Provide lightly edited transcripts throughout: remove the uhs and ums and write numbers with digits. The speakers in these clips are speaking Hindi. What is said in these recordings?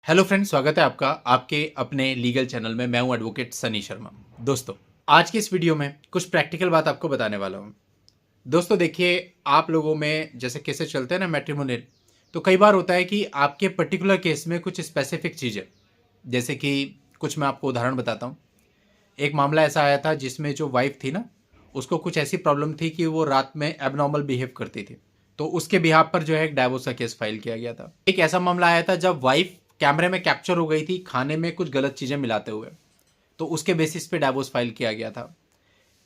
हेलो फ्रेंड्स, स्वागत है आपका आपके अपने लीगल चैनल में। मैं हूं एडवोकेट सनी शर्मा। दोस्तों, आज की इस वीडियो में कुछ प्रैक्टिकल बात आपको बताने वाला हूं। दोस्तों देखिए, आप लोगों में जैसे केसेस चलते हैं ना मैट्रिमोनियल, तो कई बार होता है कि आपके पर्टिकुलर केस में कुछ स्पेसिफिक चीज़ें, जैसे कि कुछ मैं आपको उदाहरण बताता हूँ। एक मामला ऐसा आया था जिसमें जो वाइफ थी ना, उसको कुछ ऐसी प्रॉब्लम थी कि वो रात में एबनॉर्मल बिहेव करती थी। तो उसके बिहाफ पर जो है एक डाइवोर्स का केस फाइल किया गया था। एक ऐसा मामला आया था जब वाइफ कैमरे में कैप्चर हो गई थी खाने में कुछ गलत चीज़ें मिलाते हुए, तो उसके बेसिस पे डाइवोर्स फाइल किया गया था।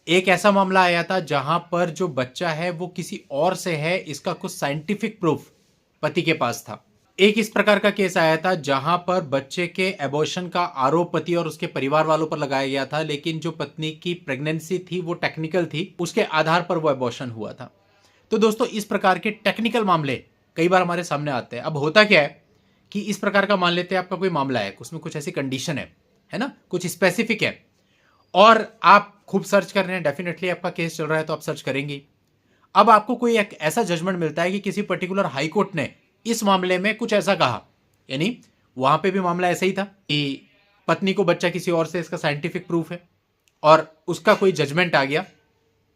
एक ऐसा मामला आया था जहां पर जो बच्चा है वो किसी और से है, इसका कुछ साइंटिफिक प्रूफ पति के पास था। एक इस प्रकार का केस आया था जहां पर बच्चे के एबॉर्शन का आरोप पति और उसके परिवार वालों पर लगाया गया था, लेकिन जो पत्नी की प्रेगनेंसी थी वो टेक्निकल थी, उसके आधार पर वो एबॉर्शन हुआ था। तो दोस्तों, इस प्रकार के टेक्निकल मामले कई बार हमारे सामने आते हैं। अब होता क्या है कि इस प्रकार का मान लेते हैं आपका कोई मामला है, उसमें कुछ ऐसी कंडीशन है ना, कुछ स्पेसिफिक है, और आप खूब सर्च कर रहे हैं, डेफिनेटली आपका केस चल रहा है तो आप सर्च करेंगे। अब आपको कोई एक ऐसा जजमेंट मिलता है कि किसी पर्टिकुलर हाई कोर्ट ने इस मामले में कुछ ऐसा कहा, यानी वहां पे भी मामला ऐसा ही था कि पत्नी को बच्चा किसी और से, इसका साइंटिफिक प्रूफ है, और उसका कोई जजमेंट आ गया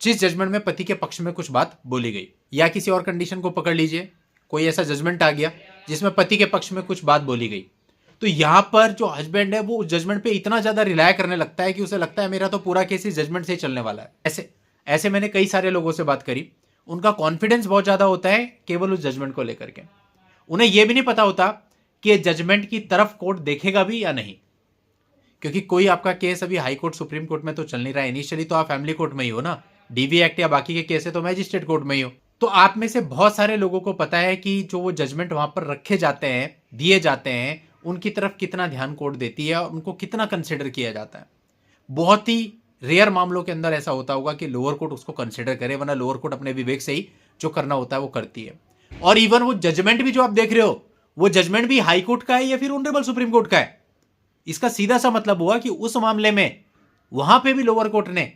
जिस जजमेंट में पति के पक्ष में कुछ बात बोली गई। या किसी और कंडीशन को पकड़ लीजिए, कोई ऐसा जजमेंट आ गया जिसमें पति के पक्ष में कुछ बात बोली गई, तो यहां पर जो हस्बैंड है वो उस जजमेंट पे इतना ज्यादा रिलाय करने लगता है कि उसे लगता है मेरा तो पूरा केस इस जजमेंट से ही चलने वाला है। ऐसे ऐसे मैंने कई सारे लोगों से बात करी, उनका कॉन्फिडेंस बहुत ज्यादा होता है केवल उस जजमेंट को लेकर के। उन्हें यह भी नहीं पता होता कि जजमेंट की तरफ कोर्ट देखेगा भी या नहीं, क्योंकि कोई आपका केस अभी हाई कोर्ट सुप्रीम कोर्ट में तो चल नहीं रहा है। इनिशियली तो आप फैमिली कोर्ट में ही हो ना, डीवी एक्ट या बाकी के केस है तो मैजिस्ट्रेट कोर्ट में ही हो। तो आप में से बहुत सारे लोगों को पता है कि जो वो जजमेंट वहां पर रखे जाते हैं, दिए जाते हैं, उनकी तरफ कितना ध्यान कोर्ट देती है और उनको कितना कंसिडर किया जाता है। बहुत ही रेयर मामलों के अंदर ऐसा होता होगा कि लोअर कोर्ट उसको कंसिडर करे, वरना लोअर कोर्ट अपने विवेक से ही जो करना होता है वो करती है। और इवन वो जजमेंट भी जो आप देख रहे हो, वो जजमेंट भी हाई कोर्ट का है या फिर ऑनरेबल सुप्रीम कोर्ट का है, इसका सीधा सा मतलब हुआ कि उस मामले में वहां पे भी लोअर कोर्ट ने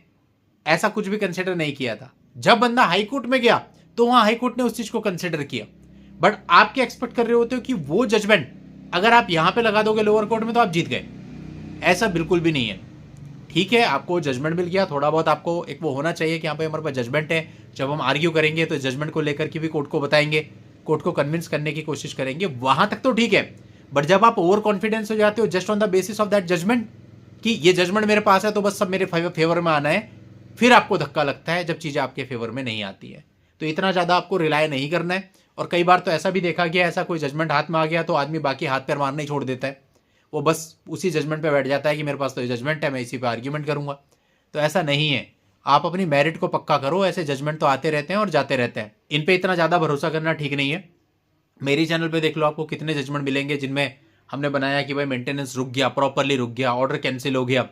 ऐसा कुछ भी कंसिडर नहीं किया था। जब बंदा हाई कोर्ट में गया तो वहां हाई कोर्ट ने उस चीज को कंसिडर किया। बट आप क्या एक्सपेक्ट कर रहे होते हो कि वो जजमेंट अगर आप यहां पे लगा दोगे लोअर कोर्ट में तो आप जीत गए? ऐसा बिल्कुल भी नहीं है। ठीक है, आपको जजमेंट मिल गया, थोड़ा बहुत आपको एक वो होना चाहिए कि यहाँ पे हमारे पास जजमेंट है, जब हम आर्ग्यू करेंगे तो जजमेंट को लेकर के भी कोर्ट को बताएंगे, कोर्ट को कन्विंस करने की कोशिश करेंगे, वहां तक तो ठीक है। बट जब आप ओवर कॉन्फिडेंस हो जाते हो just on the basis of that judgement कि ये जजमेंट मेरे पास है तो बस सब मेरे फेवर में आना है, फिर आपको धक्का लगता है जब चीजें आपके फेवर में नहीं आती है। तो इतना ज्यादा आपको रिलाय नहीं करना है। और कई बार तो ऐसा भी देखा गया, ऐसा कोई जजमेंट हाथ में आ गया तो आदमी बाकी हाथ पैर मारना ही छोड़ देता है, वो बस उसी जजमेंट पे बैठ जाता है कि मेरे पास तो ये जजमेंट है, मैं इसी पे आर्ग्यूमेंट करूंगा। तो ऐसा नहीं है। आप अपनी मेरिट को पक्का करो, ऐसे जजमेंट तो आते रहते हैं और जाते रहते हैं, इन पे इतना ज्यादा भरोसा करना ठीक नहीं है। मेरी चैनल पे देख लो, आपको कितने जजमेंट मिलेंगे जिनमें हमने बनाया कि भाई मेंटेनेंस रुक गया, प्रॉपरली रुक गया, ऑर्डर कैंसिल हो गया,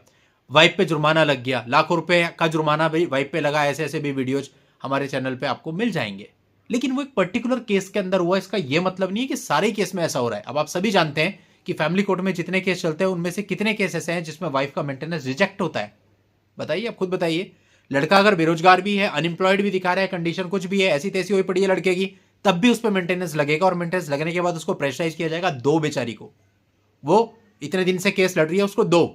वाइफ पे जुर्माना लग गया, लाखों रुपए का जुर्माना भाई वाइफ पे लगा, ऐसे ऐसे भी वीडियोज हमारे चैनल पे आपको मिल जाएंगे। लेकिन वो एक पर्टिकुलर केस के अंदर हुआ, इसका यह मतलब नहीं है कि सारे केस में ऐसा हो रहा है। अब आप सभी जानते हैं कि फैमिली कोर्ट में जितने केस चलते हैं उनमें से कितने केस ऐसे हैं जिसमें वाइफ का मेंटेनेंस रिजेक्ट होता है? बताइए, आप खुद बताइए। लड़का अगर बेरोजगार भी है, अनएम्प्लॉयड भी दिखा रहा है, कंडीशन कुछ भी है, ऐसी तैसी हुई पड़ी है लड़के की, तब भी उस पर मेंटेनेंस लगेगा, और मेंटेनेंस लगने के बाद उसको प्रेशराइज किया जाएगा, दो बेचारी को, वो इतने दिन से केस लड़ रही है उसको दो।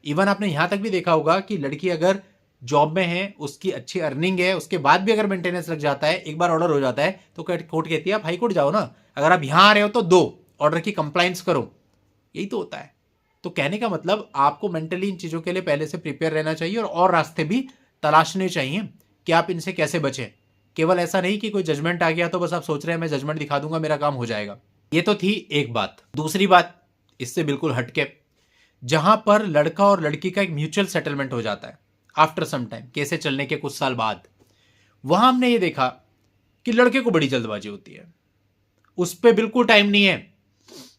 इवन आपने यहां तक भी देखा होगा कि लड़की अगर जॉब में है, उसकी अच्छी अर्निंग है, उसके बाद भी अगर मेंटेनेंस लग जाता है, एक बार ऑर्डर हो जाता है तो कोर्ट कहती है आप हाई कोर्ट जाओ ना, अगर आप यहां आ रहे हो तो दो ऑर्डर की कंप्लायंस करो। यही तो होता है। तो कहने का मतलब आपको मेंटली इन चीजों के लिए पहले से प्रिपेयर रहना चाहिए, और रास्ते भी तलाशने चाहिए कि आप इनसे कैसे बचें। केवल ऐसा नहीं कि कोई जजमेंट आ गया तो बस आप सोच रहे हैं मैं जजमेंट दिखा दूंगा मेरा काम हो जाएगा। ये तो थी एक बात। दूसरी बात इससे बिल्कुल हटके, जहां पर लड़का और लड़की का एक म्यूचुअल सेटलमेंट हो जाता है आफ्टर सम टाइम, केसे चलने के कुछ साल बाद, वहां हमने ये देखा कि लड़के को बड़ी जल्दबाजी होती है, उस पर बिल्कुल टाइम नहीं है।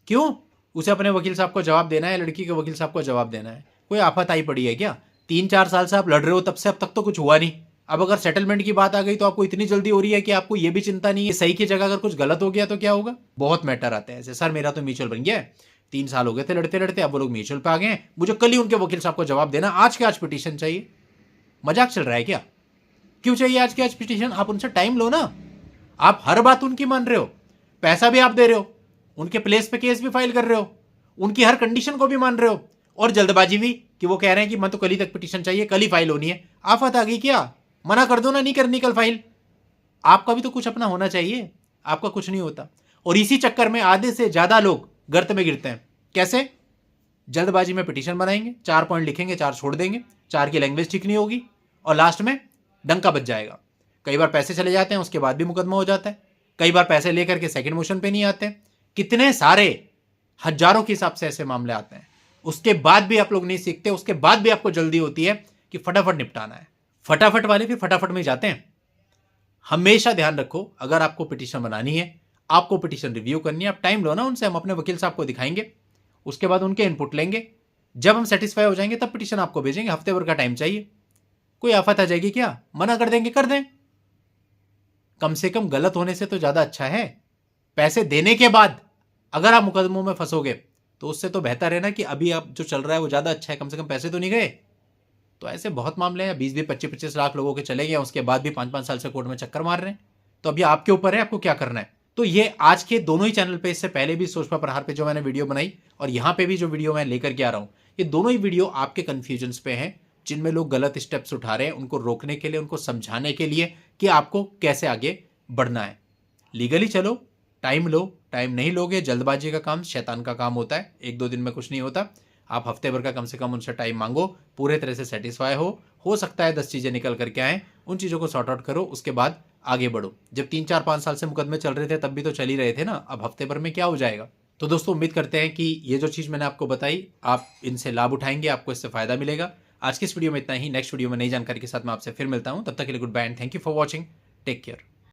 क्यों? उसे अपने वकील साहब को जवाब देना है, लड़की के वकील साहब को जवाब देना है। कोई आफत आई पड़ी है क्या? 3-4 साल से आप लड़ रहे हो, तब से अब तक तो कुछ हुआ नहीं। अब अगर सेटलमेंट की बात आ गई तो आपको इतनी जल्दी हो रही है कि आपको यह भी चिंता नहीं है सही की जगह अगर कुछ गलत हो गया तो क्या होगा? बहुत मैटर आते हैं ऐसे। सर मेरा तो म्यूचुअल बन गया है, 3 साल हो गए थे लड़ते लड़ते, अब वो लोग म्यूचुअल पे आ गए हैं, मुझे कल ही उनके वकील साहब को जवाब देना, आज के आज पिटीशन चाहिए। मजाक चल रहा है क्या? क्यों चाहिए आज के आज पिटीशन? आप उनसे टाइम लो ना। आप हर बात उनकी मान रहे हो, पैसा भी आप दे रहे हो, उनके प्लेस पे केस भी फाइल कर रहे हो, उनकी हर कंडीशन को भी मान रहे हो, और जल्दबाजी भी कि वो कह रहे हैं कि मैं तो कल ही तक पिटीशन चाहिए, कल ही फाइल होनी है। आफत आ गई क्या? मना कर दो ना, नहीं करनी कल फाइल। आपका भी तो कुछ अपना होना चाहिए, आपका कुछ नहीं होता। और इसी चक्कर में आधे से ज्यादा लोग गर्त में गिरते हैं। कैसे? जल्दबाजी में पिटीशन बनाएंगे, 4 पॉइंट लिखेंगे, 4 छोड़ देंगे, 4 की लैंग्वेज ठीक नहीं होगी, और लास्ट में डंका बच जाएगा। कई बार पैसे चले जाते हैं, उसके बाद भी मुकदमा हो जाता है। कई बार पैसे लेकर के सेकंड मोशन पे नहीं आते। कितने सारे हजारों के हिसाब से ऐसे मामले आते हैं। उसके बाद भी आप लोग नहीं सीखते, उसके बाद भी आपको जल्दी होती है कि फटाफट निपटाना है। फटाफट वाले भी फटाफट में जाते हैं। हमेशा ध्यान रखो, अगर आपको पिटीशन बनानी है, आपको पिटीशन रिव्यू करनी है, आप टाइम लो ना उनसे, हम अपने वकील साहब को दिखाएंगे, उसके बाद उनके इनपुट लेंगे। जब हम सेटिस्फाई हो जाएंगे तब पिटीशन आपको भेजेंगे। हफ्ते भर का टाइम चाहिए। कोई आफत आ जाएगी क्या? मना कर देंगे, कर दें। कम से कम गलत होने से तो ज्यादा अच्छा है। पैसे देने के बाद अगर आप मुकदमों में फंसोगे तो उससे तो बेहतर है ना कि अभी आप जो चल रहा है वो ज्यादा अच्छा है, कम से कम पैसे तो नहीं गए। तो ऐसे बहुत मामले हैं, 20-20, 25-25 लाख लोगों के चले गए, उसके बाद भी 5-5 साल से कोर्ट में चक्कर मार रहे हैं। तो अभी आपके ऊपर है आपको क्या करना है। तो ये आज के दोनों ही चैनल पे, इससे पहले भी सोचपा प्रहार पे जो मैंने वीडियो बनाई, और यहां पे भी जो वीडियो मैं लेकर के आ रहा हूं, ये दोनों ही वीडियो आपके कंफ्यूजन्स पे हैं, जिनमें लोग गलत स्टेप्स उठा रहे हैं, उनको रोकने के लिए, उनको समझाने के लिए कि आपको कैसे आगे बढ़ना है। लीगली चलो, टाइम लो। टाइम नहीं लोगे, जल्दबाजी का काम शैतान का काम होता है, 1-2 दिन में कुछ नहीं होता। आप हफ्ते भर का कम से कम उनसे टाइम मांगो, पूरे तरह से सेटिस्फाई हो सकता है 10 चीजें निकल करके आए, उन चीजों को सॉर्ट आउट करो, उसके बाद आगे बढ़ो। जब 3-4-5 साल से मुकदमे चल रहे थे तब भी तो चल ही रहे थे ना, अब हफ्ते भर में क्या हो जाएगा। तो दोस्तों उम्मीद करते हैं कि ये जो चीज मैंने आपको बताई, आप इनसे लाभ उठाएंगे, आपको इससे फायदा मिलेगा। आज की इस वीडियो में इतना ही। नेक्स्ट वीडियो में नई जानकारी के साथ मैं आपसे फिर मिलता हूं, तब तक के लिए good bye and thank you for watching. Take care.